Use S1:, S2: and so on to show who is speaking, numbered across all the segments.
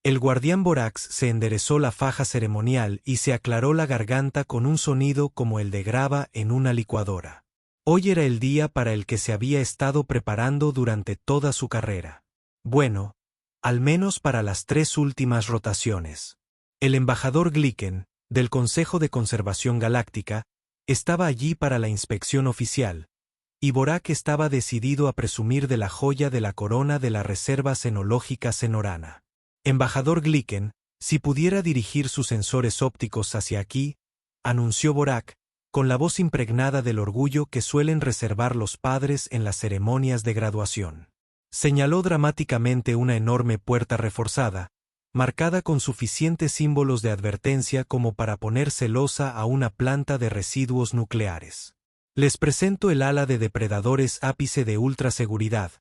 S1: El guardián Borax se enderezó la faja ceremonial y se aclaró la garganta con un sonido como el de grava en una licuadora. Hoy era el día para el que se había estado preparando durante toda su carrera. Bueno, al menos para las 3 últimas rotaciones. El embajador Glicken, del Consejo de Conservación Galáctica, estaba allí para la inspección oficial, y Borak estaba decidido a presumir de la joya de la corona de la Reserva Cenológica Cenorana. Embajador Glicken, si pudiera dirigir sus sensores ópticos hacia aquí, anunció Borak, con la voz impregnada del orgullo que suelen reservar los padres en las ceremonias de graduación. Señaló dramáticamente una enorme puerta reforzada, marcada con suficientes símbolos de advertencia como para poner celosa a una planta de residuos nucleares. Les presento el ala de depredadores ápice de ultraseguridad,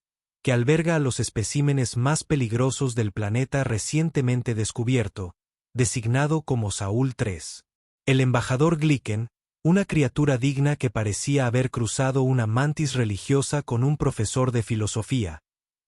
S1: que alberga a los especímenes más peligrosos del planeta recientemente descubierto, designado como Saúl III. El embajador Glicken, una criatura digna que parecía haber cruzado una mantis religiosa con un profesor de filosofía,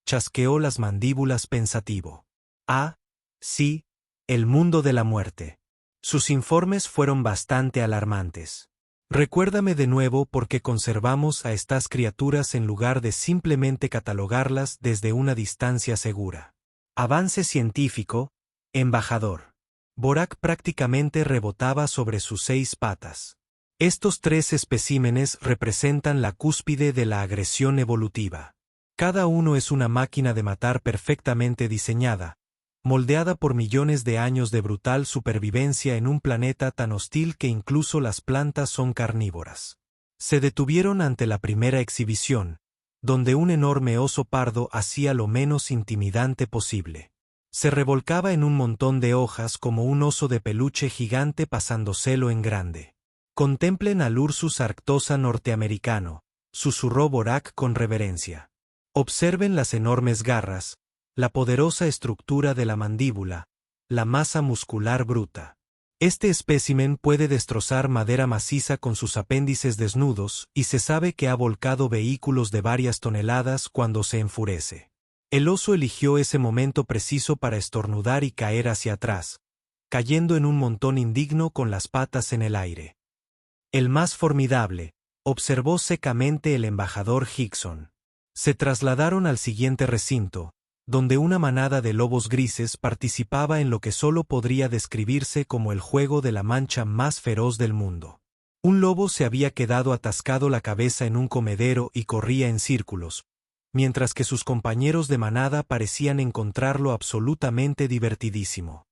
S1: chasqueó las mandíbulas pensativo. Ah, sí, el mundo de la muerte. Sus informes fueron bastante alarmantes. Recuérdame de nuevo por qué conservamos a estas criaturas en lugar de simplemente catalogarlas desde una distancia segura. Avance científico, embajador. Borak prácticamente rebotaba sobre sus 6 patas. Estos 3 especímenes representan la cúspide de la agresión evolutiva. Cada uno es una máquina de matar perfectamente diseñada, moldeada por millones de años de brutal supervivencia en un planeta tan hostil que incluso las plantas son carnívoras. Se detuvieron ante la primera exhibición, donde un enorme oso pardo hacía lo menos intimidante posible. Se revolcaba en un montón de hojas como un oso de peluche gigante pasándoselo en grande. Contemplen al Ursus arctosa norteamericano, susurró Borak con reverencia. Observen las enormes garras, la poderosa estructura de la mandíbula, la masa muscular bruta. Este espécimen puede destrozar madera maciza con sus apéndices desnudos y se sabe que ha volcado vehículos de varias toneladas cuando se enfurece. El oso eligió ese momento preciso para estornudar y caer hacia atrás, cayendo en un montón indigno con las patas en el aire. El más formidable, observó secamente el embajador Hickson. Se trasladaron al siguiente recinto, donde una manada de lobos grises participaba en lo que solo podría describirse como el juego de la mancha más feroz del mundo. Un lobo se había quedado atascado la cabeza en un comedero y corría en círculos, mientras que sus compañeros de manada parecían encontrarlo absolutamente divertidísimo.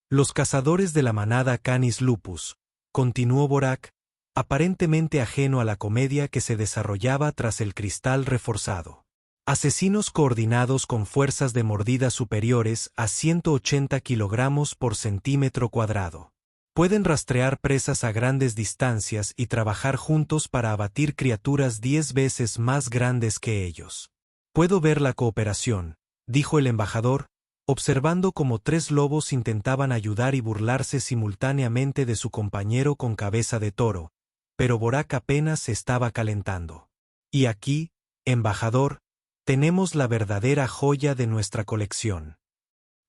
S1: Los cazadores de la manada Canis lupus, continuó Borak, aparentemente ajeno a la comedia que se desarrollaba tras el cristal reforzado. Asesinos coordinados con fuerzas de mordida superiores a 180 kilogramos por centímetro cuadrado. Pueden rastrear presas a grandes distancias y trabajar juntos para abatir criaturas 10 veces más grandes que ellos. Puedo ver la cooperación, dijo el embajador, observando cómo 3 lobos intentaban ayudar y burlarse simultáneamente de su compañero con cabeza de toro, pero Borak apenas se estaba calentando. Y aquí, embajador, tenemos la verdadera joya de nuestra colección.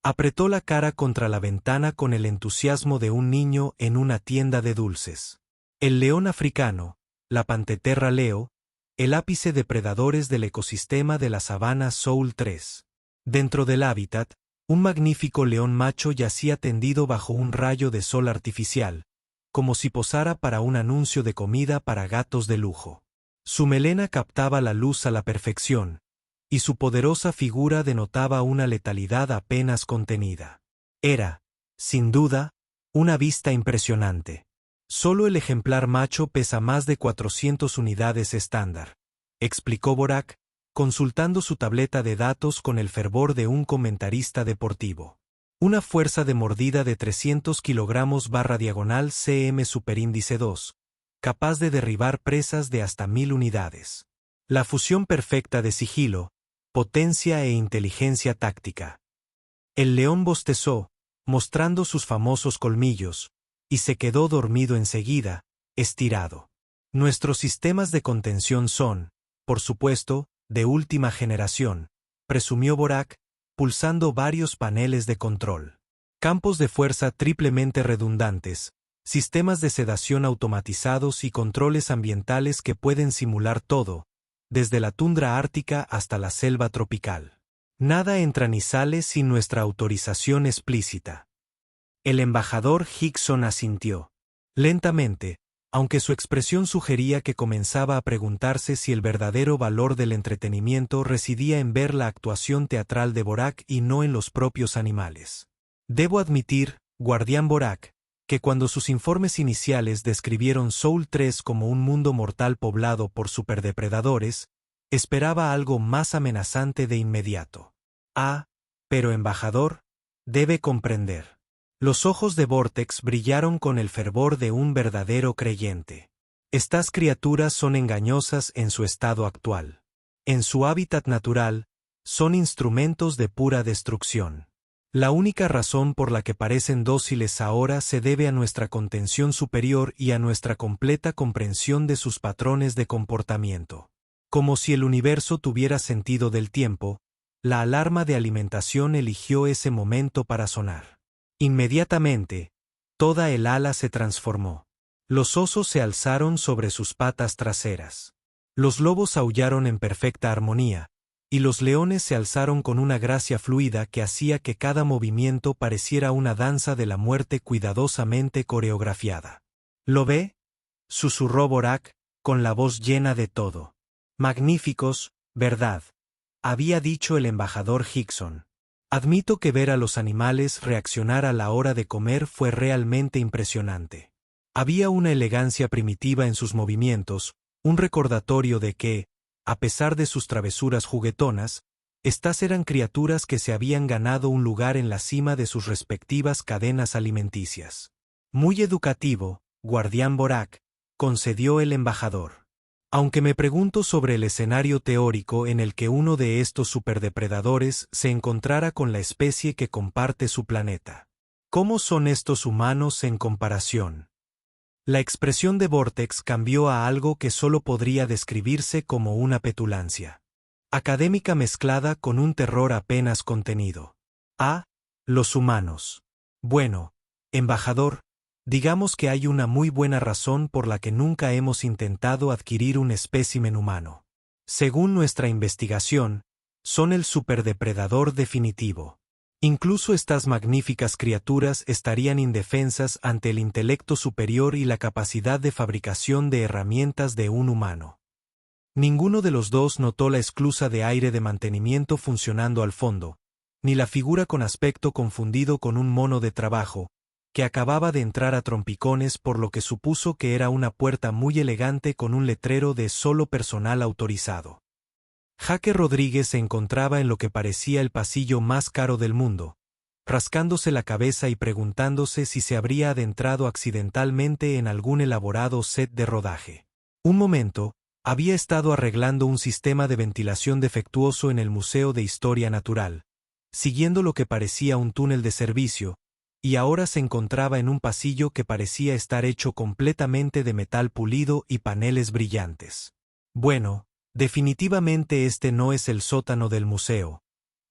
S1: Apretó la cara contra la ventana con el entusiasmo de un niño en una tienda de dulces. El león africano, la Panteterra leo, el ápice de predadores del ecosistema de la sabana Saúl III. Dentro del hábitat, un magnífico león macho yacía tendido bajo un rayo de sol artificial, como si posara para un anuncio de comida para gatos de lujo. Su melena captaba la luz a la perfección, y su poderosa figura denotaba una letalidad apenas contenida. Era, sin duda, una vista impresionante. Solo el ejemplar macho pesa más de 400 unidades estándar, explicó Borak, consultando su tableta de datos con el fervor de un comentarista deportivo. Una fuerza de mordida de 300 kilogramos /diagonal cm superíndice 2, capaz de derribar presas de hasta 1000 unidades. La fusión perfecta de sigilo, potencia e inteligencia táctica. El león bostezó, mostrando sus famosos colmillos, y se quedó dormido enseguida, estirado. Nuestros sistemas de contención son, por supuesto, de última generación, presumió Borak, pulsando varios paneles de control. Campos de fuerza triplemente redundantes, sistemas de sedación automatizados y controles ambientales que pueden simular todo, desde la tundra ártica hasta la selva tropical. Nada entra ni sale sin nuestra autorización explícita. El embajador Hickson asintió. Lentamente, aunque su expresión sugería que comenzaba a preguntarse si el verdadero valor del entretenimiento residía en ver la actuación teatral de Borak y no en los propios animales. Debo admitir, guardián Borak, que cuando sus informes iniciales describieron Soul 3 como un mundo mortal poblado por superdepredadores, esperaba algo más amenazante de inmediato. Ah, pero embajador, debe comprender. Los ojos de Vortex brillaron con el fervor de un verdadero creyente. Estas criaturas son engañosas en su estado actual. En su hábitat natural, son instrumentos de pura destrucción. La única razón por la que parecen dóciles ahora se debe a nuestra contención superior y a nuestra completa comprensión de sus patrones de comportamiento. Como si el universo tuviera sentido del tiempo, la alarma de alimentación eligió ese momento para sonar. Inmediatamente, toda el ala se transformó. Los osos se alzaron sobre sus patas traseras. Los lobos aullaron en perfecta armonía, y los leones se alzaron con una gracia fluida que hacía que cada movimiento pareciera una danza de la muerte cuidadosamente coreografiada. ¿Lo ve?, susurró Borak, con la voz llena de todo. Magníficos, ¿verdad?, había dicho el embajador Hickson. Admito que ver a los animales reaccionar a la hora de comer fue realmente impresionante. Había una elegancia primitiva en sus movimientos, un recordatorio de que, a pesar de sus travesuras juguetonas, estas eran criaturas que se habían ganado un lugar en la cima de sus respectivas cadenas alimenticias. Muy educativo, guardián Borak, concedió el embajador. Aunque me pregunto sobre el escenario teórico en el que uno de estos superdepredadores se encontrara con la especie que comparte su planeta. ¿Cómo son estos humanos en comparación? La expresión de Vortex cambió a algo que solo podría describirse como una petulancia académica mezclada con un terror apenas contenido. Ah, los humanos. Bueno, embajador, digamos que hay una muy buena razón por la que nunca hemos intentado adquirir un espécimen humano. Según nuestra investigación, son el superdepredador definitivo. Incluso estas magníficas criaturas estarían indefensas ante el intelecto superior y la capacidad de fabricación de herramientas de un humano. Ninguno de los dos notó la esclusa de aire de mantenimiento funcionando al fondo, ni la figura con aspecto confundido con un mono de trabajo, que acababa de entrar a trompicones por lo que supuso que era una puerta muy elegante con un letrero de solo personal autorizado. Jaque Rodríguez se encontraba en lo que parecía el pasillo más caro del mundo, rascándose la cabeza y preguntándose si se habría adentrado accidentalmente en algún elaborado set de rodaje. Un momento, había estado arreglando un sistema de ventilación defectuoso en el Museo de Historia Natural, siguiendo lo que parecía un túnel de servicio, y ahora se encontraba en un pasillo que parecía estar hecho completamente de metal pulido y paneles brillantes. Bueno, definitivamente este no es el sótano del museo,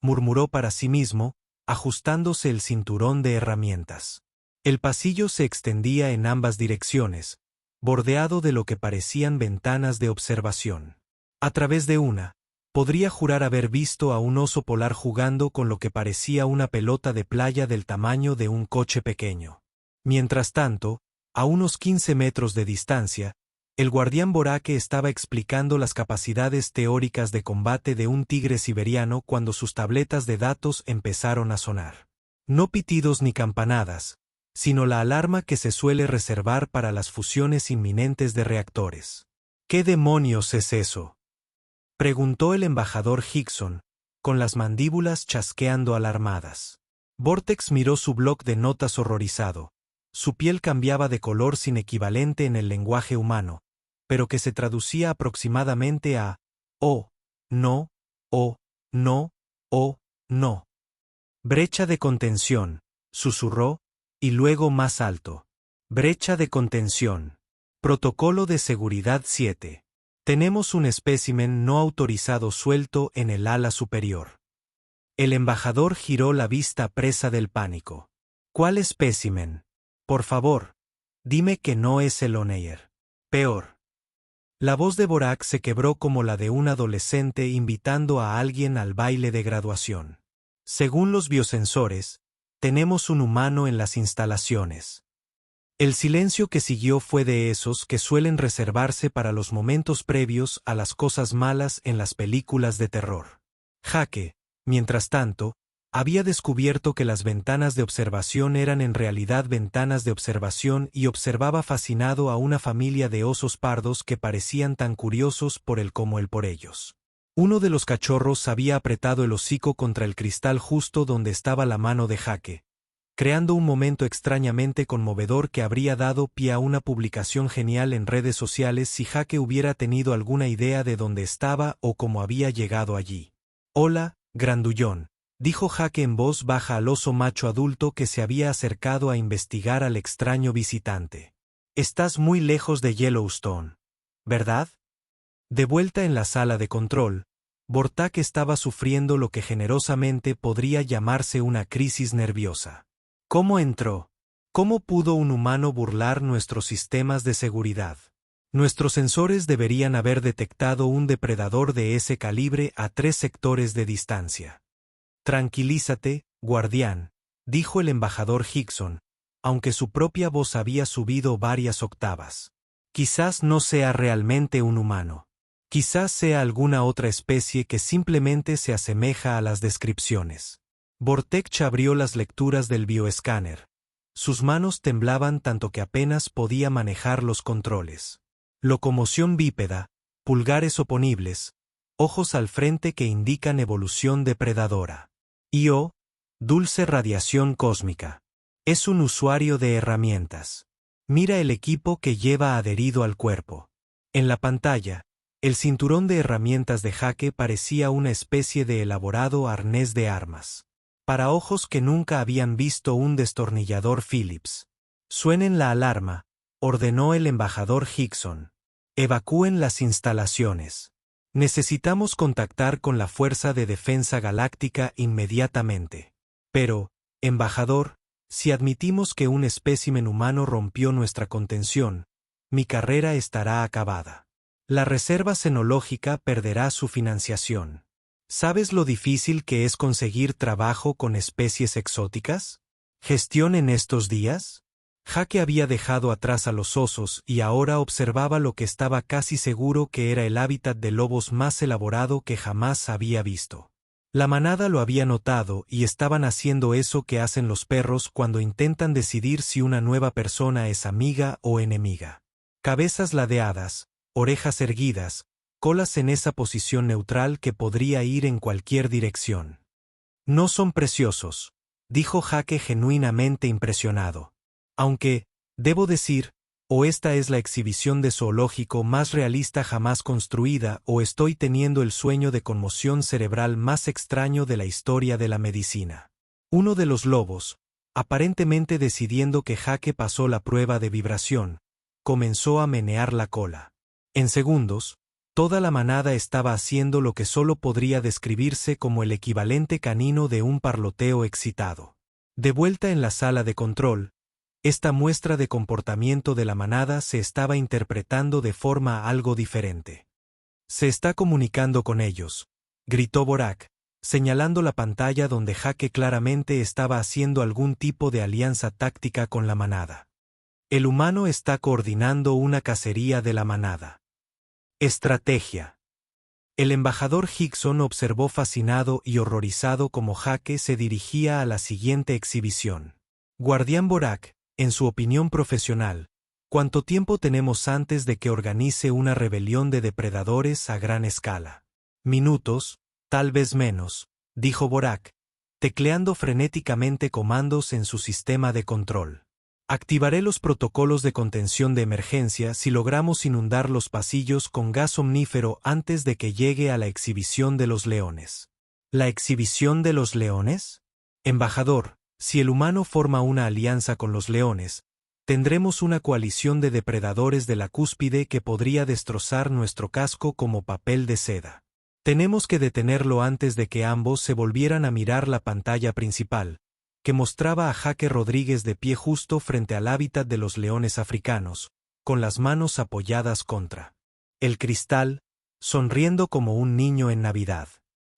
S1: murmuró para sí mismo, ajustándose el cinturón de herramientas. El pasillo se extendía en ambas direcciones, bordeado de lo que parecían ventanas de observación. A través de una, podría jurar haber visto a un oso polar jugando con lo que parecía una pelota de playa del tamaño de un coche pequeño. Mientras tanto, a unos 15 metros de distancia, el guardián Borake estaba explicando las capacidades teóricas de combate de un tigre siberiano cuando sus tabletas de datos empezaron a sonar. No pitidos ni campanadas, sino la alarma que se suele reservar para las fusiones inminentes de reactores. ¿Qué demonios es eso?, preguntó el embajador Hickson, con las mandíbulas chasqueando alarmadas. Vortex miró su bloc de notas horrorizado. Su piel cambiaba de color sin equivalente en el lenguaje humano, pero que se traducía aproximadamente a «oh, no, oh, no, oh, no». «Brecha de contención», susurró, y luego más alto. «Brecha de contención. Protocolo de seguridad 7. Tenemos un espécimen no autorizado suelto en el ala superior». El embajador giró la vista presa del pánico. ¿Cuál espécimen? Por favor, dime que no es el Oneyer. Peor. La voz de Borak se quebró como la de un adolescente invitando a alguien al baile de graduación. Según los biosensores, tenemos un humano en las instalaciones. El silencio que siguió fue de esos que suelen reservarse para los momentos previos a las cosas malas en las películas de terror. Jake, mientras tanto, había descubierto que las ventanas de observación eran en realidad ventanas de observación y observaba fascinado a una familia de osos pardos que parecían tan curiosos por él como él por ellos. Uno de los cachorros había apretado el hocico contra el cristal justo donde estaba la mano de Jake, creando un momento extrañamente conmovedor que habría dado pie a una publicación genial en redes sociales si Jake hubiera tenido alguna idea de dónde estaba o cómo había llegado allí. «Hola, grandullón», dijo Jake en voz baja al oso macho adulto que se había acercado a investigar al extraño visitante. «Estás muy lejos de Yellowstone, ¿verdad?» De vuelta en la sala de control, Bortak estaba sufriendo lo que generosamente podría llamarse una crisis nerviosa. ¿Cómo entró? ¿Cómo pudo un humano burlar nuestros sistemas de seguridad? Nuestros sensores deberían haber detectado un depredador de ese calibre a 3 sectores de distancia. Tranquilízate, guardián, dijo el embajador Hickson, aunque su propia voz había subido varias octavas. Quizás no sea realmente un humano. Quizás sea alguna otra especie que simplemente se asemeja a las descripciones. Vortex abrió las lecturas del bioescáner. Sus manos temblaban tanto que apenas podía manejar los controles. Locomoción bípeda, pulgares oponibles, ojos al frente que indican evolución depredadora. Dulce radiación cósmica. Es un usuario de herramientas. Mira el equipo que lleva adherido al cuerpo. En la pantalla, el cinturón de herramientas de Jake parecía una especie de elaborado arnés de armas. Para ojos que nunca habían visto un destornillador Phillips. Suenen la alarma, ordenó el embajador Hickson. Evacúen las instalaciones. Necesitamos contactar con la Fuerza de Defensa Galáctica inmediatamente. Pero, embajador, si admitimos que un espécimen humano rompió nuestra contención, mi carrera estará acabada. La reserva cenológica perderá su financiación. ¿Sabes lo difícil que es conseguir trabajo con especies exóticas? ¿Gestión en estos días? Jake había dejado atrás a los osos y ahora observaba lo que estaba casi seguro que era el hábitat de lobos más elaborado que jamás había visto. La manada lo había notado y estaban haciendo eso que hacen los perros cuando intentan decidir si una nueva persona es amiga o enemiga. Cabezas ladeadas, orejas erguidas, colas en esa posición neutral que podría ir en cualquier dirección. No son preciosos, dijo Jake genuinamente impresionado. Aunque, debo decir, o esta es la exhibición de zoológico más realista jamás construida o estoy teniendo el sueño de conmoción cerebral más extraño de la historia de la medicina. Uno de los lobos, aparentemente decidiendo que Jake pasó la prueba de vibración, comenzó a menear la cola. En segundos, toda la manada estaba haciendo lo que solo podría describirse como el equivalente canino de un parloteo excitado. De vuelta en la sala de control, esta muestra de comportamiento de la manada se estaba interpretando de forma algo diferente. «Se está comunicando con ellos», gritó Borak, señalando la pantalla donde Jake claramente estaba haciendo algún tipo de alianza táctica con la manada. «El humano está coordinando una cacería de la manada». Estrategia. El embajador Hickson observó fascinado y horrorizado cómo Jake se dirigía a la siguiente exhibición. «Guardián Borak, en su opinión profesional, ¿cuánto tiempo tenemos antes de que organice una rebelión de depredadores a gran escala?» «Minutos, tal vez menos», dijo Borak, tecleando frenéticamente comandos en su sistema de control. «Activaré los protocolos de contención de emergencia si logramos inundar los pasillos con gas omnífero antes de que llegue a la exhibición de los leones». ¿La exhibición de los leones? Embajador, si el humano forma una alianza con los leones, tendremos una coalición de depredadores de la cúspide que podría destrozar nuestro casco como papel de seda. Tenemos que detenerlo antes de que ambos se volvieran a mirar la pantalla principal, que mostraba a Jake Rodríguez de pie justo frente al hábitat de los leones africanos, con las manos apoyadas contra el cristal, sonriendo como un niño en Navidad.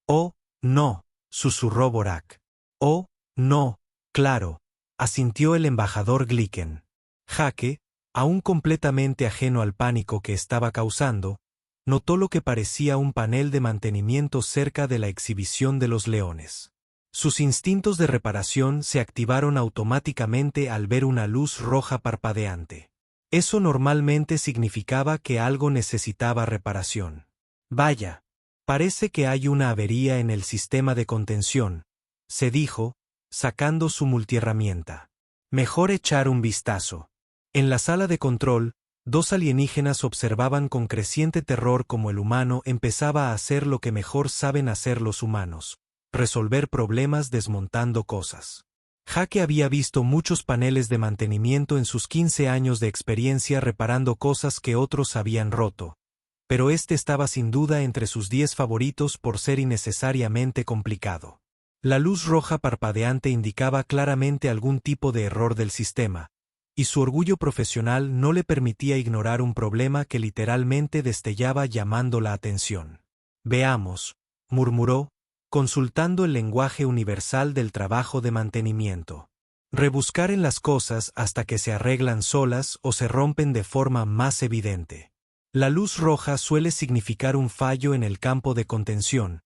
S1: «Oh, no», susurró Borak. «Oh, no, claro», asintió el embajador Glicken. Jake, aún completamente ajeno al pánico que estaba causando, notó lo que parecía un panel de mantenimiento cerca de la exhibición de los leones. Sus instintos de reparación se activaron automáticamente al ver una luz roja parpadeante. Eso normalmente significaba que algo necesitaba reparación. «Vaya, parece que hay una avería en el sistema de contención», se dijo, sacando su multiherramienta. «Mejor echar un vistazo». En la sala de control, dos alienígenas observaban con creciente terror cómo el humano empezaba a hacer lo que mejor saben hacer los humanos: resolver problemas desmontando cosas. Jake había visto muchos paneles de mantenimiento en sus 15 años de experiencia reparando cosas que otros habían roto, pero este estaba sin duda entre sus 10 favoritos por ser innecesariamente complicado. La luz roja parpadeante indicaba claramente algún tipo de error del sistema, y su orgullo profesional no le permitía ignorar un problema que literalmente destellaba llamando la atención. «Veamos», murmuró, consultando el lenguaje universal del trabajo de mantenimiento. Rebuscar en las cosas hasta que se arreglan solas o se rompen de forma más evidente. La luz roja suele significar un fallo en el campo de contención,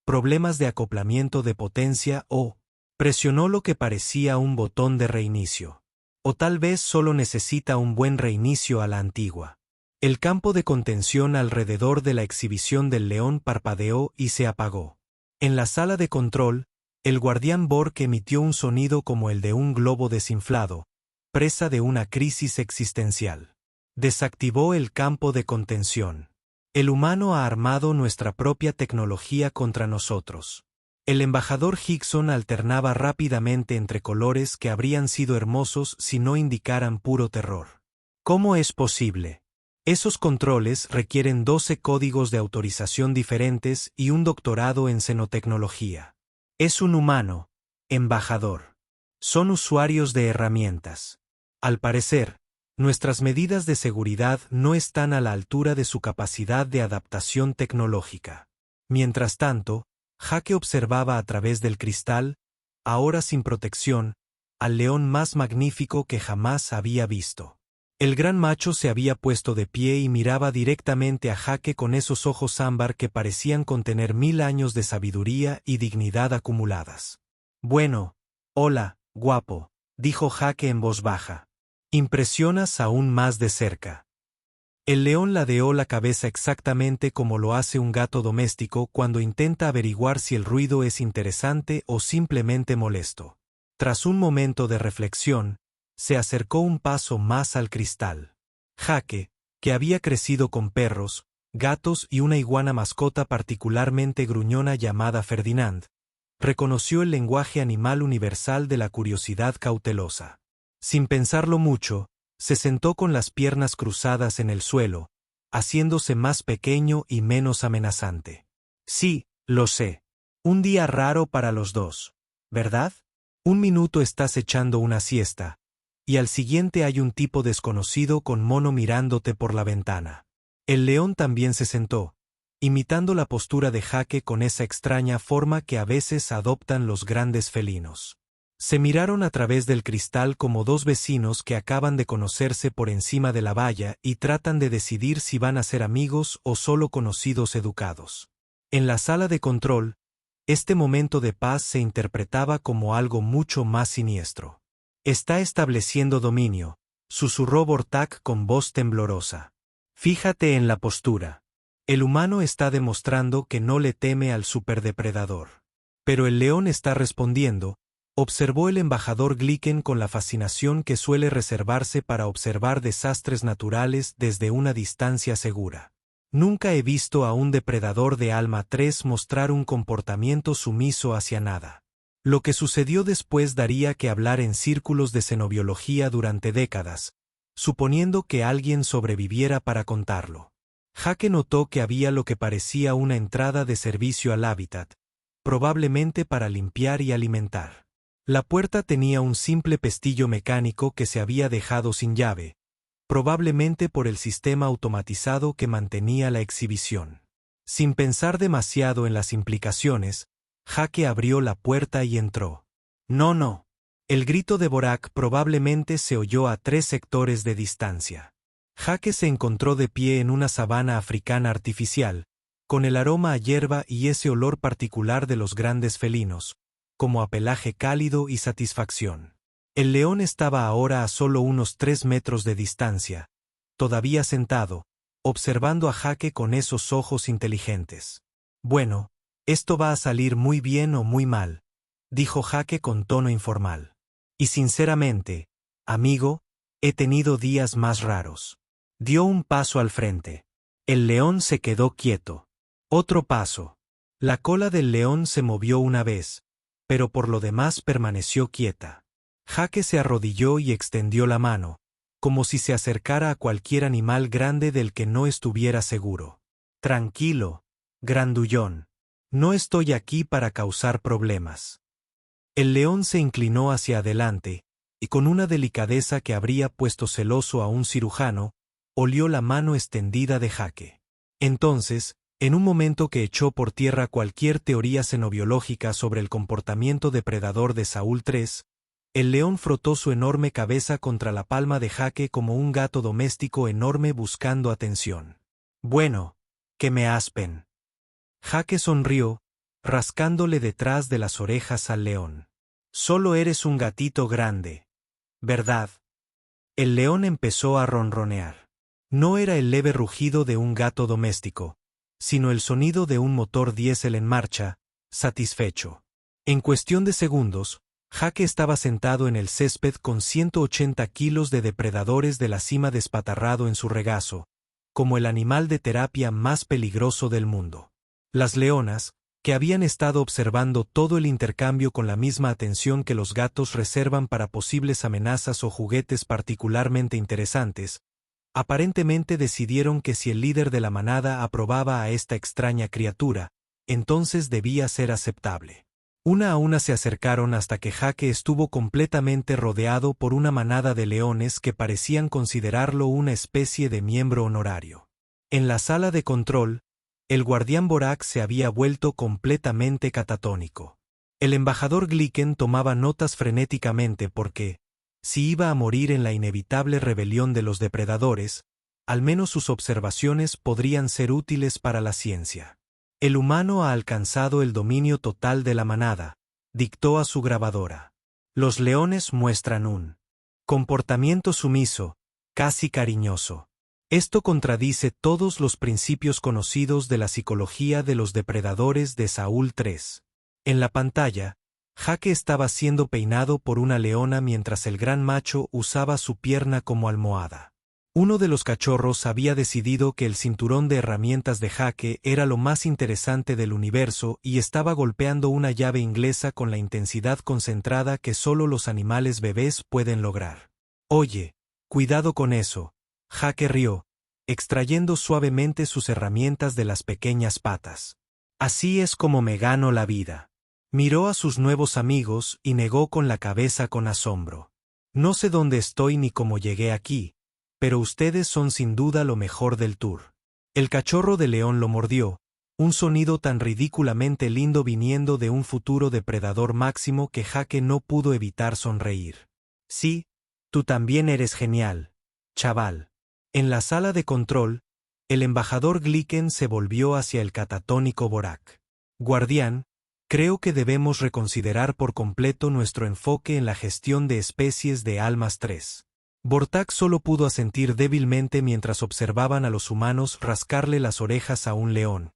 S1: problemas de acoplamiento de potencia o presionó lo que parecía un botón de reinicio. O tal vez solo necesita un buen reinicio a la antigua. El campo de contención alrededor de la exhibición del león parpadeó y se apagó. En la sala de control, el guardián Borg emitió un sonido como el de un globo desinflado, presa de una crisis existencial. Desactivó el campo de contención. El humano ha armado nuestra propia tecnología contra nosotros. El embajador Hickson alternaba rápidamente entre colores que habrían sido hermosos si no indicaran puro terror. ¿Cómo es posible? Esos controles requieren 12 códigos de autorización diferentes y un doctorado en xenotecnología. Es un humano, embajador. Son usuarios de herramientas. Al parecer, nuestras medidas de seguridad no están a la altura de su capacidad de adaptación tecnológica. Mientras tanto, Jake observaba a través del cristal, ahora sin protección, al león más magnífico que jamás había visto. El gran macho se había puesto de pie y miraba directamente a Jake con esos ojos ámbar que parecían contener 1000 años de sabiduría y dignidad acumuladas. «Bueno, hola, guapo», dijo Jake en voz baja. «Impresionas aún más de cerca». El león ladeó la cabeza exactamente como lo hace un gato doméstico cuando intenta averiguar si el ruido es interesante o simplemente molesto. Tras un momento de reflexión, se acercó un paso más al cristal. Jake, que había crecido con perros, gatos y una iguana mascota particularmente gruñona llamada Ferdinand, reconoció el lenguaje animal universal de la curiosidad cautelosa. Sin pensarlo mucho, se sentó con las piernas cruzadas en el suelo, haciéndose más pequeño y menos amenazante. «Sí, lo sé. Un día raro para los dos, ¿verdad? Un minuto estás echando una siesta, y al siguiente hay un tipo desconocido con mono mirándote por la ventana». El león también se sentó, imitando la postura de Jake con esa extraña forma que a veces adoptan los grandes felinos. Se miraron a través del cristal como dos vecinos que acaban de conocerse por encima de la valla y tratan de decidir si van a ser amigos o solo conocidos educados. En la sala de control, este momento de paz se interpretaba como algo mucho más siniestro. «Está estableciendo dominio», susurró Bortak con voz temblorosa. «Fíjate en la postura. El humano está demostrando que no le teme al superdepredador. Pero el león está respondiendo», observó el embajador Glicken con la fascinación que suele reservarse para observar desastres naturales desde una distancia segura. «Nunca he visto a un depredador de alma 3 mostrar un comportamiento sumiso hacia nada». Lo que sucedió después daría que hablar en círculos de xenobiología durante décadas, suponiendo que alguien sobreviviera para contarlo. Jake notó que había lo que parecía una entrada de servicio al hábitat, probablemente para limpiar y alimentar. La puerta tenía un simple pestillo mecánico que se había dejado sin llave, probablemente por el sistema automatizado que mantenía la exhibición. Sin pensar demasiado en las implicaciones, Jake abrió la puerta y entró. No. El grito de Borak probablemente se oyó a 3 sectores de distancia. Jake se encontró de pie en una sabana africana artificial, con el aroma a hierba y ese olor particular de los grandes felinos, como a pelaje cálido y satisfacción. El león estaba ahora a solo unos 3 metros de distancia, todavía sentado, observando a Jake con esos ojos inteligentes. Bueno, esto va a salir muy bien o muy mal, dijo Jake con tono informal. Y sinceramente, amigo, he tenido días más raros. Dio un paso al frente. El león se quedó quieto. Otro paso. La cola del león se movió una vez, pero por lo demás permaneció quieta. Jake se arrodilló y extendió la mano, como si se acercara a cualquier animal grande del que no estuviera seguro. Tranquilo, grandullón. No estoy aquí para causar problemas. El león se inclinó hacia adelante, y con una delicadeza que habría puesto celoso a un cirujano, olió la mano extendida de Jake. Entonces, en un momento que echó por tierra cualquier teoría xenobiológica sobre el comportamiento depredador de Saúl III, el león frotó su enorme cabeza contra la palma de Jake como un gato doméstico enorme buscando atención. Bueno, que me aspen. Jake sonrió, rascándole detrás de las orejas al león. Solo eres un gatito grande, ¿verdad? El león empezó a ronronear. No era el leve rugido de un gato doméstico, sino el sonido de un motor diésel en marcha, satisfecho. En cuestión de segundos, Jake estaba sentado en el césped con 180 kilos de depredadores de la cima despatarrado en su regazo, como el animal de terapia más peligroso del mundo. Las leonas, que habían estado observando todo el intercambio con la misma atención que los gatos reservan para posibles amenazas o juguetes particularmente interesantes, aparentemente decidieron que si el líder de la manada aprobaba a esta extraña criatura, entonces debía ser aceptable. Una a una se acercaron hasta que Jake estuvo completamente rodeado por una manada de leones que parecían considerarlo una especie de miembro honorario. En la sala de control, el guardián Borak se había vuelto completamente catatónico. El embajador Glicken tomaba notas frenéticamente porque, si iba a morir en la inevitable rebelión de los depredadores, al menos sus observaciones podrían ser útiles para la ciencia. El humano ha alcanzado el dominio total de la manada, dictó a su grabadora. Los leones muestran un comportamiento sumiso, casi cariñoso. Esto contradice todos los principios conocidos de la psicología de los depredadores de Saúl III. En la pantalla, Jake estaba siendo peinado por una leona mientras el gran macho usaba su pierna como almohada. Uno de los cachorros había decidido que el cinturón de herramientas de Jake era lo más interesante del universo y estaba golpeando una llave inglesa con la intensidad concentrada que solo los animales bebés pueden lograr. Oye, cuidado con eso, Jake rió, extrayendo suavemente sus herramientas de las pequeñas patas. Así es como me gano la vida. Miró a sus nuevos amigos y negó con la cabeza con asombro. No sé dónde estoy ni cómo llegué aquí, pero ustedes son sin duda lo mejor del tour. El cachorro de león lo mordió, un sonido tan ridículamente lindo viniendo de un futuro depredador máximo que Jake no pudo evitar sonreír. Sí, tú también eres genial, chaval. En la sala de control, el embajador Glicken se volvió hacia el catatónico Borak. Guardián, creo que debemos reconsiderar por completo nuestro enfoque en la gestión de especies de almas 3. Borak solo pudo asentir débilmente mientras observaban a los humanos rascarle las orejas a un león.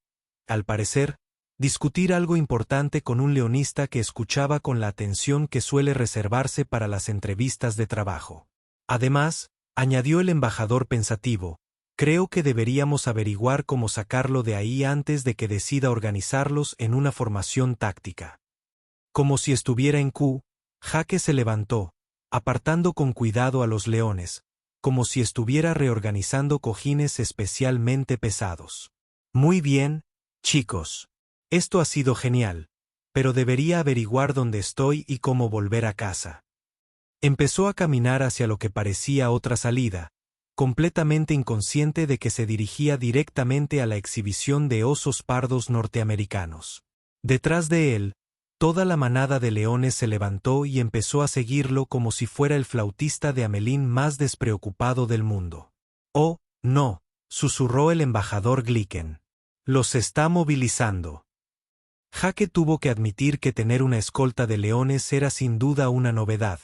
S1: Al parecer, discutir algo importante con un leonista que escuchaba con la atención que suele reservarse para las entrevistas de trabajo. Además, añadió el embajador pensativo, creo que deberíamos averiguar cómo sacarlo de ahí antes de que decida organizarlos en una formación táctica. Como si estuviera en Q, Jake se levantó, apartando con cuidado a los leones, como si estuviera reorganizando cojines especialmente pesados. Muy bien, chicos. Esto ha sido genial, pero debería averiguar dónde estoy y cómo volver a casa. Empezó a caminar hacia lo que parecía otra salida, completamente inconsciente de que se dirigía directamente a la exhibición de osos pardos norteamericanos. Detrás de él, toda la manada de leones se levantó y empezó a seguirlo como si fuera el flautista de Hamelín más despreocupado del mundo. «Oh, no», susurró el embajador Glicken. «Los está movilizando». Jake tuvo que admitir que tener una escolta de leones era sin duda una novedad,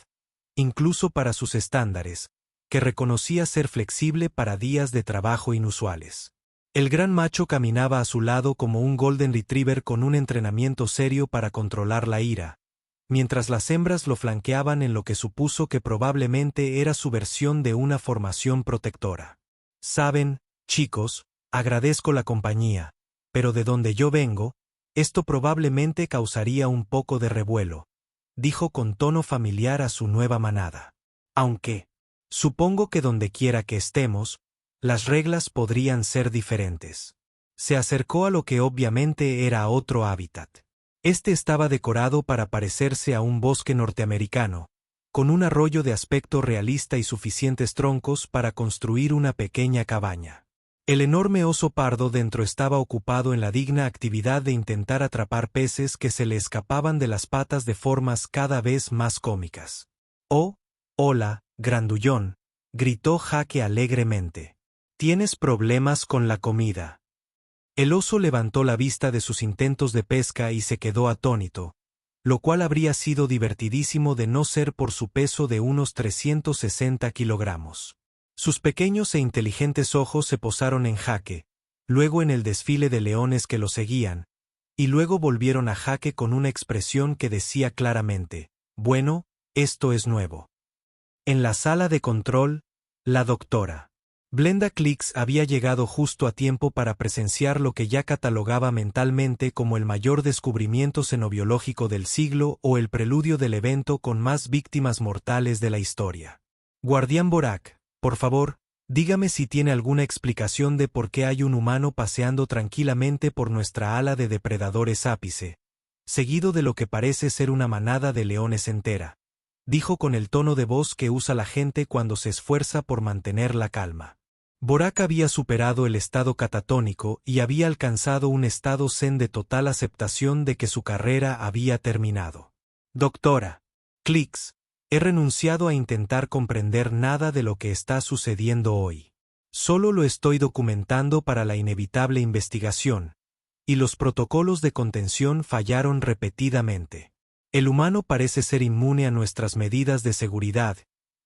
S1: incluso para sus estándares, que reconocía ser flexible para días de trabajo inusuales. El gran macho caminaba a su lado como un Golden Retriever con un entrenamiento serio para controlar la ira, mientras las hembras lo flanqueaban en lo que supuso que probablemente era su versión de una formación protectora. «Saben, chicos, agradezco la compañía, pero de donde yo vengo, esto probablemente causaría un poco de revuelo», dijo con tono familiar a su nueva manada. «Aunque, supongo que donde quiera que estemos, las reglas podrían ser diferentes». Se acercó a lo que obviamente era otro hábitat. Este estaba decorado para parecerse a un bosque norteamericano, con un arroyo de aspecto realista y suficientes troncos para construir una pequeña cabaña. El enorme oso pardo dentro estaba ocupado en la digna actividad de intentar atrapar peces que se le escapaban de las patas de formas cada vez más cómicas. «Oh, hola, grandullón», gritó Jake alegremente. «¿Tienes problemas con la comida?» El oso levantó la vista de sus intentos de pesca y se quedó atónito, lo cual habría sido divertidísimo de no ser por su peso de unos 360 kilogramos. Sus pequeños e inteligentes ojos se posaron en Jake, luego en el desfile de leones que lo seguían, y luego volvieron a Jake con una expresión que decía claramente: «Bueno, esto es nuevo». En la sala de control, la doctora Glenda Clicks había llegado justo a tiempo para presenciar lo que ya catalogaba mentalmente como el mayor descubrimiento xenobiológico del siglo o el preludio del evento con más víctimas mortales de la historia. «Guardián Borak, por favor, dígame si tiene alguna explicación de por qué hay un humano paseando tranquilamente por nuestra ala de depredadores ápice, seguido de lo que parece ser una manada de leones entera», dijo con el tono de voz que usa la gente cuando se esfuerza por mantener la calma. Borak había superado el estado catatónico y había alcanzado un estado zen de total aceptación de que su carrera había terminado. «Doctora Clicks, he renunciado a intentar comprender nada de lo que está sucediendo hoy. Solo lo estoy documentando para la inevitable investigación, y los protocolos de contención fallaron repetidamente. El humano parece ser inmune a nuestras medidas de seguridad,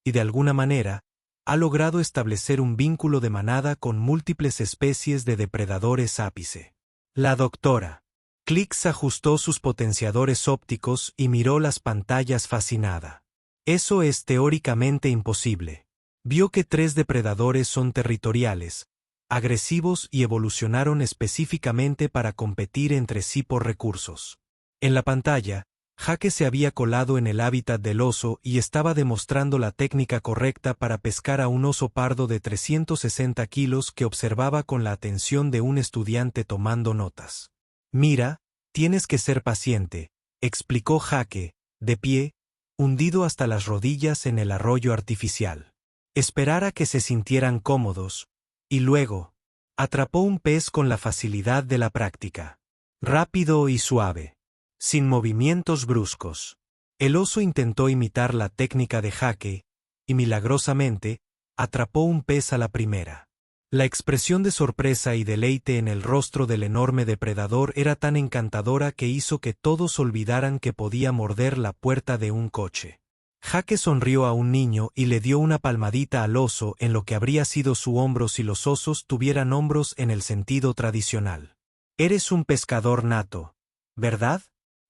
S1: y de alguna manera, ha logrado establecer un vínculo de manada con múltiples especies de depredadores ápice». La doctora Clicks ajustó sus potenciadores ópticos y miró las pantallas fascinada. «Eso es teóricamente imposible. Vio que 3 depredadores son territoriales, agresivos y evolucionaron específicamente para competir entre sí por recursos». En la pantalla, Jake se había colado en el hábitat del oso y estaba demostrando la técnica correcta para pescar a un oso pardo de 360 kilos que observaba con la atención de un estudiante tomando notas. «Mira, tienes que ser paciente», explicó Jake, de pie, hundido hasta las rodillas en el arroyo artificial. «Esperar a que se sintieran cómodos, y luego, atrapó un pez con la facilidad de la práctica. Rápido y suave, sin movimientos bruscos. El oso intentó imitar la técnica de Jake, y milagrosamente, atrapó un pez a la primera. La expresión de sorpresa y deleite en el rostro del enorme depredador era tan encantadora que hizo que todos olvidaran que podía morder la puerta de un coche. Jake sonrió a un niño y le dio una palmadita al oso en lo que habría sido su hombro si los osos tuvieran hombros en el sentido tradicional. «Eres un pescador nato, ¿verdad?».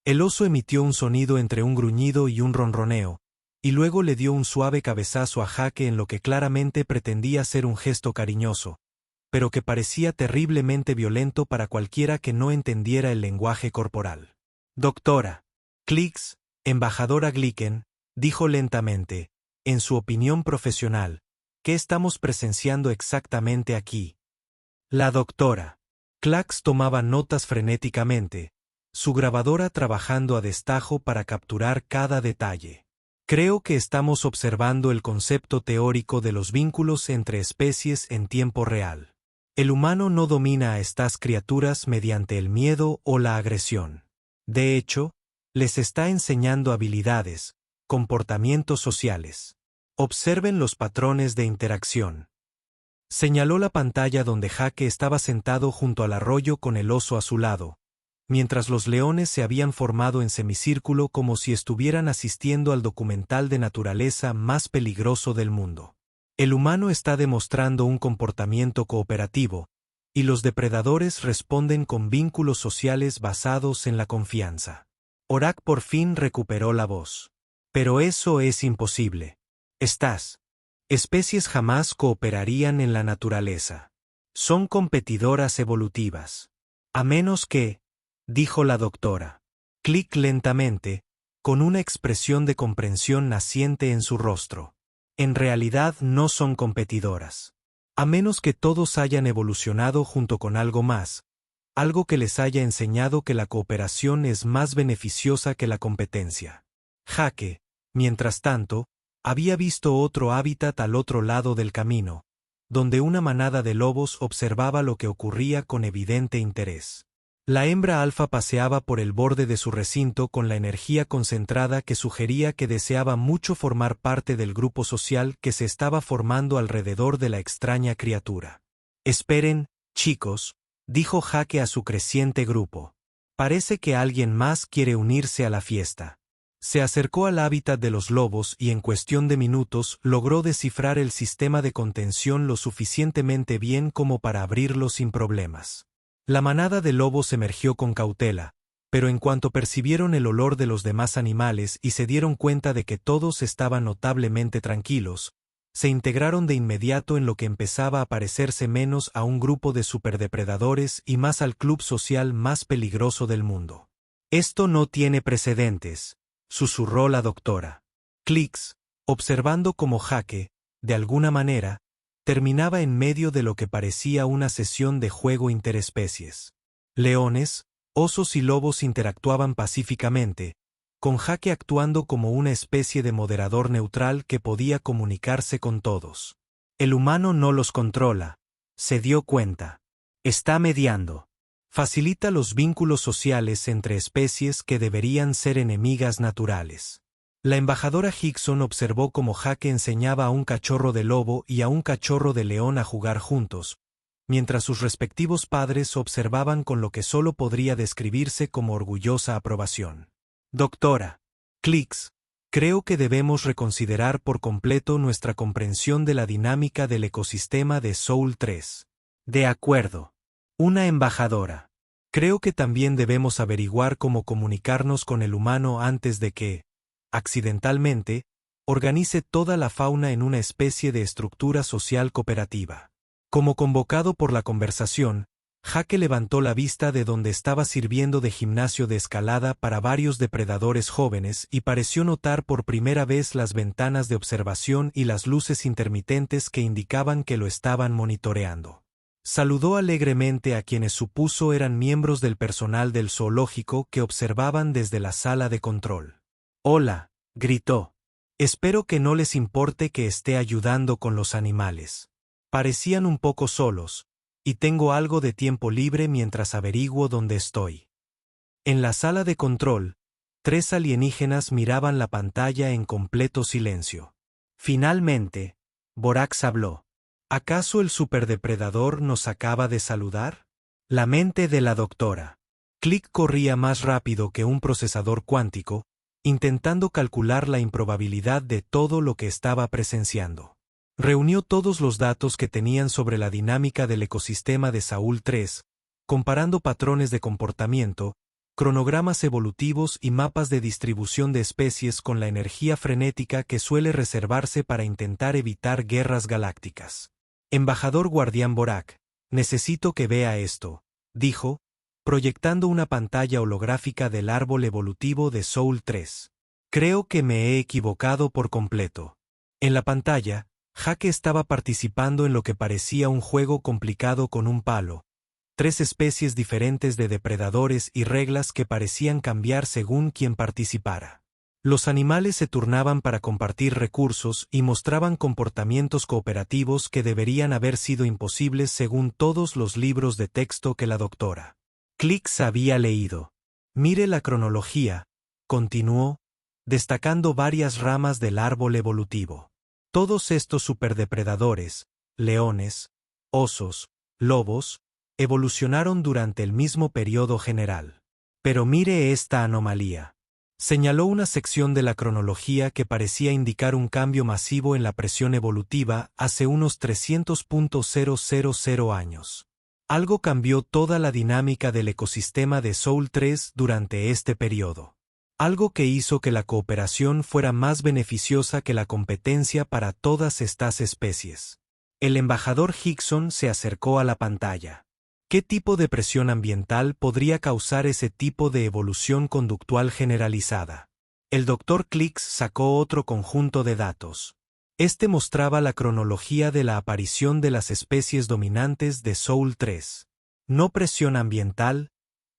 S1: El oso emitió un sonido entre un gruñido y un ronroneo, y luego le dio un suave cabezazo a Jake en lo que claramente pretendía ser un gesto cariñoso, pero que parecía terriblemente violento para cualquiera que no entendiera el lenguaje corporal. «Doctora Clicks, embajadora Glicken», dijo lentamente, «en su opinión profesional, ¿Qué estamos presenciando exactamente aquí? La doctora Clax tomaba notas frenéticamente, su grabadora trabajando a destajo para capturar cada detalle. Creo que estamos observando el concepto teórico de los vínculos entre especies en tiempo real. El humano no domina a estas criaturas mediante el miedo o la agresión. De hecho, les está enseñando habilidades, comportamientos sociales. Observen los patrones de interacción. Señaló la pantalla donde Jake estaba sentado junto al arroyo con el oso a su lado, mientras los leones se habían formado en semicírculo como si estuvieran asistiendo al documental de naturaleza más peligroso del mundo. El humano está demostrando un comportamiento cooperativo, y los depredadores responden con vínculos sociales basados en la confianza. Orak por fin recuperó la voz. Pero eso es imposible. Estas especies jamás cooperarían en la naturaleza. Son competidoras evolutivas. A menos que, dijo la doctora. Clic lentamente, con una expresión de comprensión naciente en su rostro. En realidad no son competidoras. A menos que todos hayan evolucionado junto con algo más, algo que les haya enseñado que la cooperación es más beneficiosa que la competencia. Jake, mientras tanto, había visto otro hábitat al otro lado del camino, donde una manada de lobos observaba lo que ocurría con evidente interés. La hembra alfa paseaba por el borde de su recinto con la energía concentrada que sugería que deseaba mucho formar parte del grupo social que se estaba formando alrededor de la extraña criatura. Esperen, chicos, dijo Jake a su creciente grupo. Parece que alguien más quiere unirse a la fiesta. Se acercó al hábitat de los lobos y en cuestión de minutos logró descifrar el sistema de contención lo suficientemente bien como para abrirlo sin problemas. La manada de lobos emergió con cautela, pero en cuanto percibieron el olor de los demás animales y se dieron cuenta de que todos estaban notablemente tranquilos, se integraron de inmediato en lo que empezaba a parecerse menos a un grupo de superdepredadores y más al club social más peligroso del mundo. Esto no tiene precedentes, susurró la doctora. Clix, observando cómo Jake, de alguna manera, terminaba en medio de lo que parecía una sesión de juego interespecies. Leones, osos y lobos interactuaban pacíficamente, con Jake actuando como una especie de moderador neutral que podía comunicarse con todos. El humano no los controla, se dio cuenta. Está mediando. Facilita los vínculos sociales entre especies que deberían ser enemigas naturales. La embajadora Hickson observó cómo Jake enseñaba a un cachorro de lobo y a un cachorro de león a jugar juntos, mientras sus respectivos padres observaban con lo que solo podría describirse como orgullosa aprobación. Doctora Clix, creo que debemos reconsiderar por completo nuestra comprensión de la dinámica del ecosistema de Soul 3. De acuerdo. Una embajadora. Creo que también debemos averiguar cómo comunicarnos con el humano antes de que, accidentalmente, organice toda la fauna en una especie de estructura social cooperativa. Como convocado por la conversación, Jake levantó la vista de donde estaba sirviendo de gimnasio de escalada para varios depredadores jóvenes y pareció notar por primera vez las ventanas de observación y las luces intermitentes que indicaban que lo estaban monitoreando. Saludó alegremente a quienes supuso eran miembros del personal del zoológico que observaban desde la sala de control. «Hola», gritó. «Espero que no les importe que esté ayudando con los animales. Parecían un poco solos, y tengo algo de tiempo libre mientras averiguo dónde estoy». En la sala de control, 3 alienígenas miraban la pantalla en completo silencio. Finalmente, Borax habló. ¿Acaso el superdepredador nos acaba de saludar? La mente de la doctora. Click corría más rápido que un procesador cuántico, intentando calcular la improbabilidad de todo lo que estaba presenciando. Reunió todos los datos que tenían sobre la dinámica del ecosistema de Saúl 3, comparando patrones de comportamiento, cronogramas evolutivos y mapas de distribución de especies con la energía frenética que suele reservarse para intentar evitar guerras galácticas. Embajador Guardián Borak, necesito que vea esto, dijo, proyectando una pantalla holográfica del árbol evolutivo de Soul 3. Creo que me he equivocado por completo. En la pantalla, Jake estaba participando en lo que parecía un juego complicado con un palo. 3 especies diferentes de depredadores y reglas que parecían cambiar según quien participara. Los animales se turnaban para compartir recursos y mostraban comportamientos cooperativos que deberían haber sido imposibles según todos los libros de texto que la doctora Clicks había leído. Mire la cronología, continuó, destacando varias ramas del árbol evolutivo. Todos estos superdepredadores, leones, osos, lobos, evolucionaron durante el mismo periodo general. Pero mire esta anomalía. Señaló una sección de la cronología que parecía indicar un cambio masivo en la presión evolutiva hace unos 300.000 años. Algo cambió toda la dinámica del ecosistema de Soul 3 durante este periodo. Algo que hizo que la cooperación fuera más beneficiosa que la competencia para todas estas especies. El embajador Hickson se acercó a la pantalla. ¿Qué tipo de presión ambiental podría causar ese tipo de evolución conductual generalizada? El Dr. Clicks sacó otro conjunto de datos. Este mostraba la cronología de la aparición de las especies dominantes de Soul 3. No presión ambiental,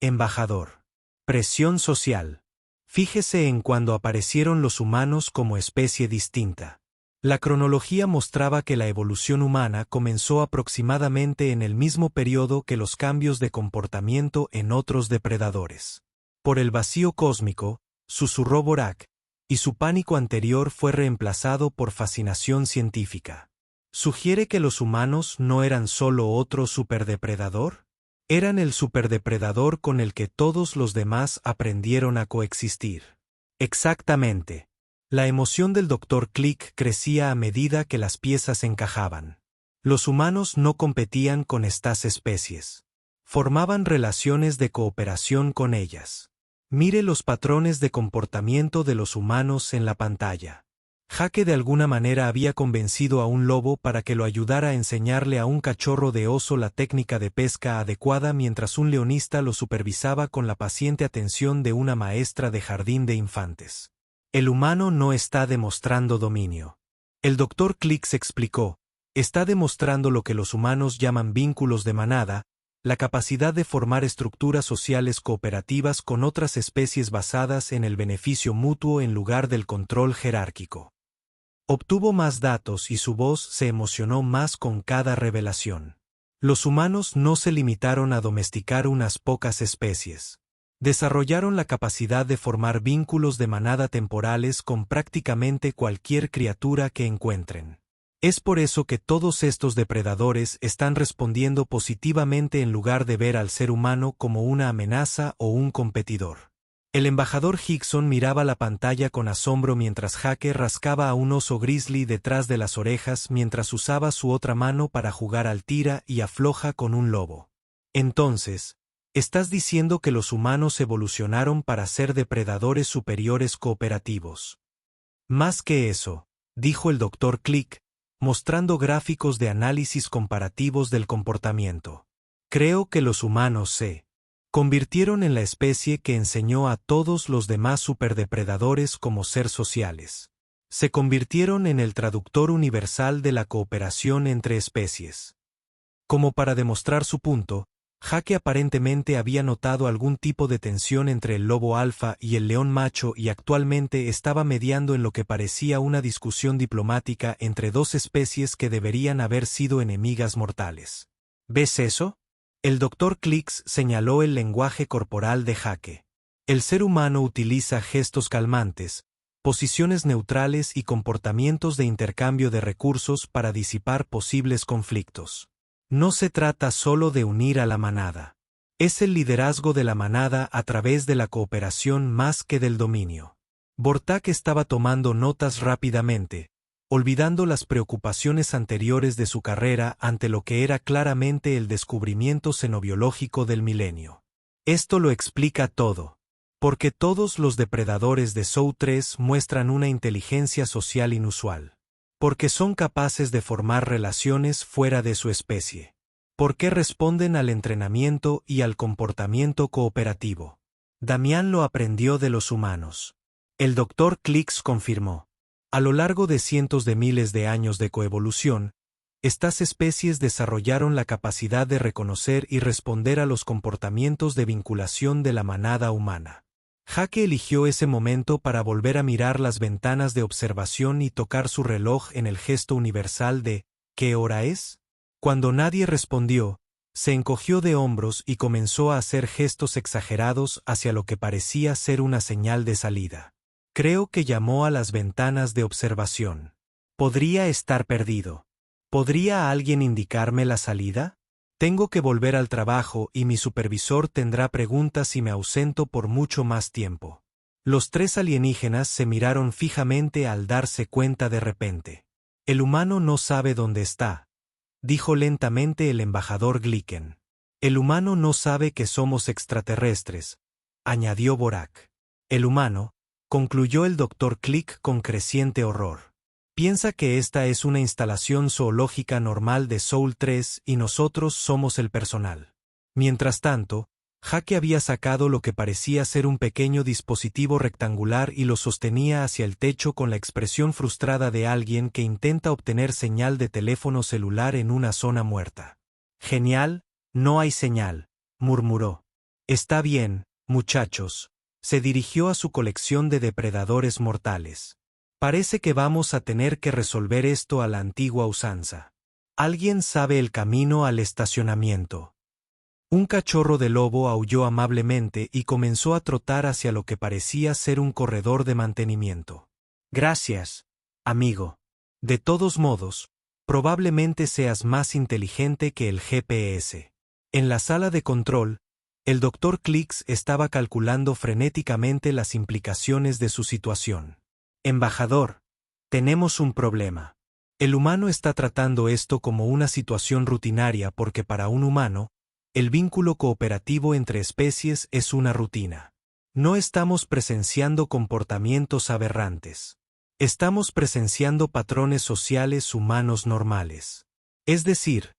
S1: embajador. Presión social. Fíjese en cuando aparecieron los humanos como especie distinta. La cronología mostraba que la evolución humana comenzó aproximadamente en el mismo periodo que los cambios de comportamiento en otros depredadores. Por el vacío cósmico, susurró Borak, y su pánico anterior fue reemplazado por fascinación científica. ¿Sugiere que los humanos no eran solo otro superdepredador? Eran el superdepredador con el que todos los demás aprendieron a coexistir. Exactamente. La emoción del Dr. Click crecía a medida que las piezas encajaban. Los humanos no competían con estas especies. Formaban relaciones de cooperación con ellas. Mire los patrones de comportamiento de los humanos en la pantalla. Jake de alguna manera había convencido a un lobo para que lo ayudara a enseñarle a un cachorro de oso la técnica de pesca adecuada mientras un leonista lo supervisaba con la paciente atención de una maestra de jardín de infantes. El humano no está demostrando dominio. El Dr. Clicks explicó, está demostrando lo que los humanos llaman vínculos de manada, la capacidad de formar estructuras sociales cooperativas con otras especies basadas en el beneficio mutuo en lugar del control jerárquico. Obtuvo más datos y su voz se emocionó más con cada revelación. Los humanos no se limitaron a domesticar unas pocas especies. Desarrollaron la capacidad de formar vínculos de manada temporales con prácticamente cualquier criatura que encuentren. Es por eso que todos estos depredadores están respondiendo positivamente en lugar de ver al ser humano como una amenaza o un competidor. El embajador Hickson miraba la pantalla con asombro mientras Jake rascaba a un oso grizzly detrás de las orejas mientras usaba su otra mano para jugar al tira y afloja con un lobo. Entonces, ¿estás diciendo que los humanos evolucionaron para ser depredadores superiores cooperativos? Más que eso, dijo el Dr. Click, mostrando gráficos de análisis comparativos del comportamiento. Creo que los humanos se convirtieron en la especie que enseñó a todos los demás superdepredadores cómo ser sociales. Se convirtieron en el traductor universal de la cooperación entre especies. Como para demostrar su punto, Jake aparentemente había notado algún tipo de tensión entre el lobo alfa y el león macho y actualmente estaba mediando en lo que parecía una discusión diplomática entre dos especies que deberían haber sido enemigas mortales. ¿Ves eso? El Dr. Clicks señaló el lenguaje corporal de Jake. El ser humano utiliza gestos calmantes, posiciones neutrales y comportamientos de intercambio de recursos para disipar posibles conflictos. No se trata solo de unir a la manada. Es el liderazgo de la manada a través de la cooperación más que del dominio. Bortak estaba tomando notas rápidamente, olvidando las preocupaciones anteriores de su carrera ante lo que era claramente el descubrimiento xenobiológico del milenio. Esto lo explica todo. Porque todos los depredadores de Soul 3 muestran una inteligencia social inusual. Porque son capaces de formar relaciones fuera de su especie. Porque responden al entrenamiento y al comportamiento cooperativo. Damián lo aprendió de los humanos. El Dr. Clicks confirmó. A lo largo de cientos de miles de años de coevolución, estas especies desarrollaron la capacidad de reconocer y responder a los comportamientos de vinculación de la manada humana. Jake eligió ese momento para volver a mirar las ventanas de observación y tocar su reloj en el gesto universal de ¿qué hora es? Cuando nadie respondió, se encogió de hombros y comenzó a hacer gestos exagerados hacia lo que parecía ser una señal de salida. Creo que llamó a las ventanas de observación. ¿Podría estar perdido? ¿Podría alguien indicarme la salida? Tengo que volver al trabajo y mi supervisor tendrá preguntas si me ausento por mucho más tiempo. Los tres alienígenas se miraron fijamente al darse cuenta de repente. El humano no sabe dónde está, dijo lentamente el embajador Glicken. El humano no sabe que somos extraterrestres, añadió Borak. El humano, concluyó el Dr. Click con creciente horror. Piensa que esta es una instalación zoológica normal de Soul 3 y nosotros somos el personal. Mientras tanto, Jake había sacado lo que parecía ser un pequeño dispositivo rectangular y lo sostenía hacia el techo con la expresión frustrada de alguien que intenta obtener señal de teléfono celular en una zona muerta. Genial, no hay señal, murmuró. Está bien, muchachos. Se dirigió a su colección de depredadores mortales. Parece que vamos a tener que resolver esto a la antigua usanza. ¿Alguien sabe el camino al estacionamiento? Un cachorro de lobo aulló amablemente y comenzó a trotar hacia lo que parecía ser un corredor de mantenimiento. Gracias, amigo. De todos modos, probablemente seas más inteligente que el GPS. En la sala de control, el Dr. Clicks estaba calculando frenéticamente las implicaciones de su situación. Embajador, tenemos un problema. El humano está tratando esto como una situación rutinaria porque para un humano, el vínculo cooperativo entre especies es una rutina. No estamos presenciando comportamientos aberrantes. Estamos presenciando patrones sociales humanos normales. Es decir,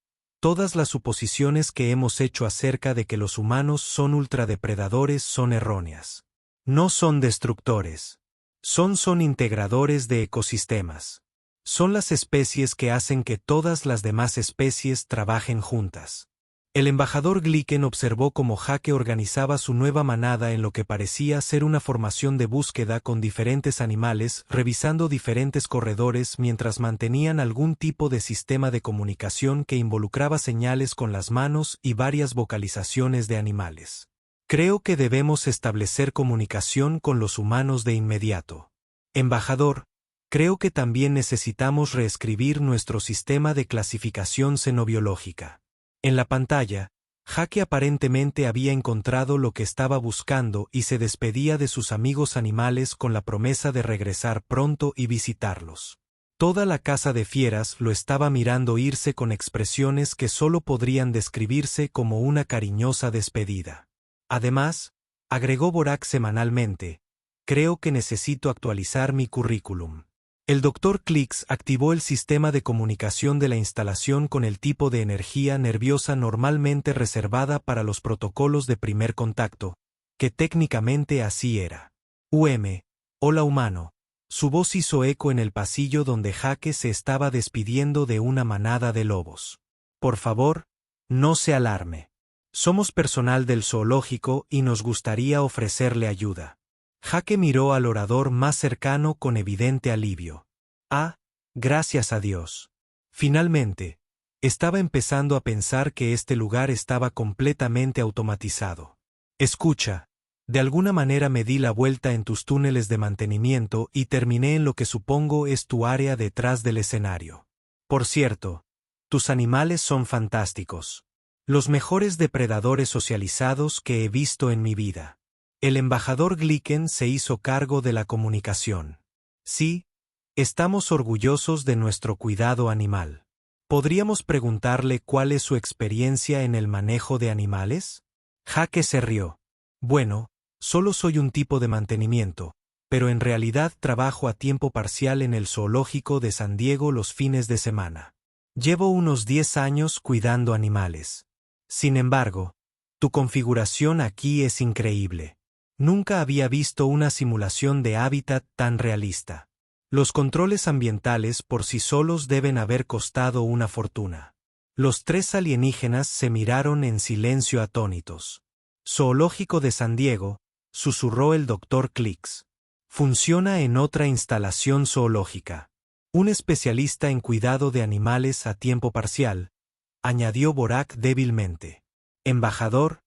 S1: todas las suposiciones que hemos hecho acerca de que los humanos son ultradepredadores son erróneas. No son destructores. Son integradores de ecosistemas. Son las especies que hacen que todas las demás especies trabajen juntas. El embajador Glicken observó cómo Jake organizaba su nueva manada en lo que parecía ser una formación de búsqueda con diferentes animales, revisando diferentes corredores mientras mantenían algún tipo de sistema de comunicación que involucraba señales con las manos y varias vocalizaciones de animales. Creo que debemos establecer comunicación con los humanos de inmediato. Embajador, creo que también necesitamos reescribir nuestro sistema de clasificación xenobiológica. En la pantalla, Jake aparentemente había encontrado lo que estaba buscando y se despedía de sus amigos animales con la promesa de regresar pronto y visitarlos. Toda la casa de fieras lo estaba mirando irse con expresiones que solo podrían describirse como una cariñosa despedida. Además, agregó Borak semanalmente, creo que necesito actualizar mi currículum. El Dr. Clicks activó el sistema de comunicación de la instalación con el tipo de energía nerviosa normalmente reservada para los protocolos de primer contacto, que técnicamente así era. Hola humano. Su voz hizo eco en el pasillo donde Jake se estaba despidiendo de una manada de lobos. Por favor, no se alarme. Somos personal del zoológico y nos gustaría ofrecerle ayuda. Jake miró al orador más cercano con evidente alivio. Ah, gracias a Dios. Finalmente, estaba empezando a pensar que este lugar estaba completamente automatizado. Escucha, de alguna manera me di la vuelta en tus túneles de mantenimiento y terminé en lo que supongo es tu área detrás del escenario. Por cierto, tus animales son fantásticos. Los mejores depredadores socializados que he visto en mi vida. El embajador Glicken se hizo cargo de la comunicación. Sí, estamos orgullosos de nuestro cuidado animal. ¿Podríamos preguntarle cuál es su experiencia en el manejo de animales? Jake se rió. Bueno, solo soy un tipo de mantenimiento, pero en realidad trabajo a tiempo parcial en el zoológico de San Diego los fines de semana. Llevo unos 10 años cuidando animales. Sin embargo, tu configuración aquí es increíble. Nunca había visto una simulación de hábitat tan realista. Los controles ambientales por sí solos deben haber costado una fortuna. Los tres alienígenas se miraron en silencio atónitos. Zoológico de San Diego, susurró el Dr. Clicks. Funciona en otra instalación zoológica. Un especialista en cuidado de animales a tiempo parcial, añadió Borak débilmente. Embajador,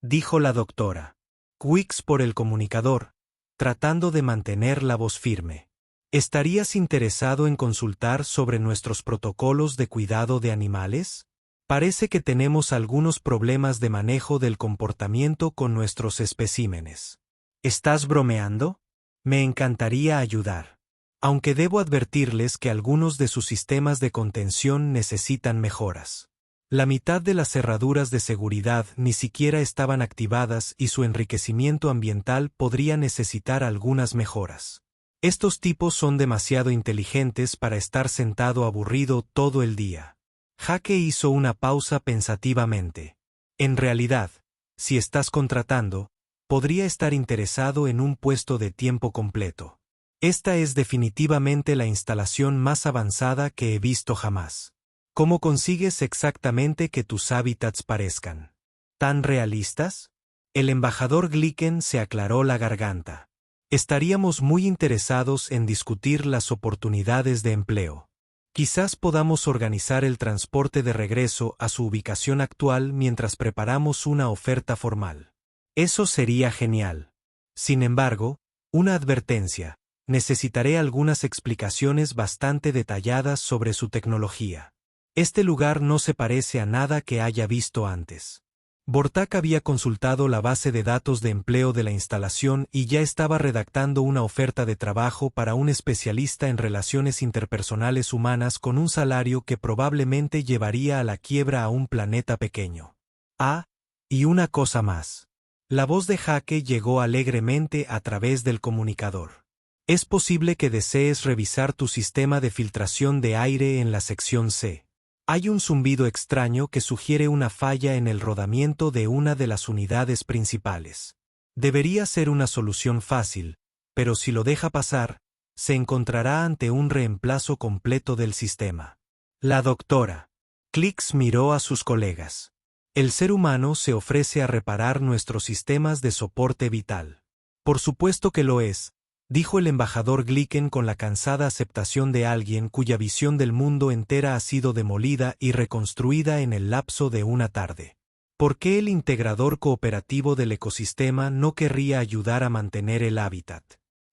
S1: dijo la doctora. Quicks por el comunicador, tratando de mantener la voz firme. ¿Estarías interesado en consultar sobre nuestros protocolos de cuidado de animales? Parece que tenemos algunos problemas de manejo del comportamiento con nuestros especímenes. ¿Estás bromeando? Me encantaría ayudar. Aunque debo advertirles que algunos de sus sistemas de contención necesitan mejoras. La mitad de las cerraduras de seguridad ni siquiera estaban activadas y su enriquecimiento ambiental podría necesitar algunas mejoras. Estos tipos son demasiado inteligentes para estar sentado aburrido todo el día. Jake hizo una pausa pensativamente. En realidad, si estás contratando, podría estar interesado en un puesto de tiempo completo. Esta es definitivamente la instalación más avanzada que he visto jamás. ¿Cómo consigues exactamente que tus hábitats parezcan tan realistas? El embajador Glicken se aclaró la garganta. Estaríamos muy interesados en discutir las oportunidades de empleo. Quizás podamos organizar el transporte de regreso a su ubicación actual mientras preparamos una oferta formal. Eso sería genial. Sin embargo, una advertencia. Necesitaré algunas explicaciones bastante detalladas sobre su tecnología. Este lugar no se parece a nada que haya visto antes. Bortak había consultado la base de datos de empleo de la instalación y ya estaba redactando una oferta de trabajo para un especialista en relaciones interpersonales humanas con un salario que probablemente llevaría a la quiebra a un planeta pequeño. Ah, y una cosa más. La voz de Jake llegó alegremente a través del comunicador. Es posible que desees revisar tu sistema de filtración de aire en la sección C. Hay un zumbido extraño que sugiere una falla en el rodamiento de una de las unidades principales. Debería ser una solución fácil, pero si lo deja pasar, se encontrará ante un reemplazo completo del sistema. La doctora Clicks miró a sus colegas. El ser humano se ofrece a reparar nuestros sistemas de soporte vital. Por supuesto que lo es, dijo el embajador Glicken con la cansada aceptación de alguien cuya visión del mundo entera ha sido demolida y reconstruida en el lapso de una tarde. ¿Por qué el integrador cooperativo del ecosistema no querría ayudar a mantener el hábitat?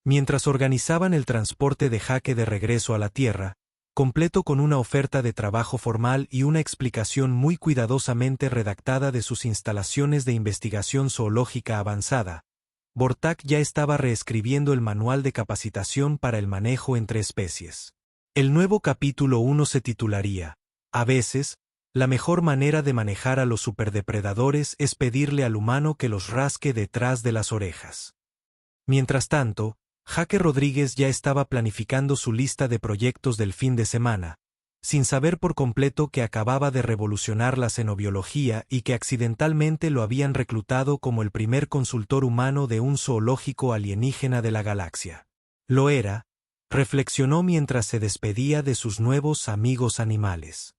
S1: Mientras organizaban el transporte de Jake de regreso a la Tierra, completo con una oferta de trabajo formal y una explicación muy cuidadosamente redactada de sus instalaciones de investigación zoológica avanzada, Bortak ya estaba reescribiendo el manual de capacitación para el manejo entre especies. El nuevo capítulo 1 se titularía, a veces, la mejor manera de manejar a los superdepredadores es pedirle al humano que los rasque detrás de las orejas. Mientras tanto, Jake Rodríguez ya estaba planificando su lista de proyectos del fin de semana, sin saber por completo que acababa de revolucionar la xenobiología y que accidentalmente lo habían reclutado como el primer consultor humano de un zoológico alienígena de la galaxia. Lo era, reflexionó mientras se despedía de sus nuevos amigos animales.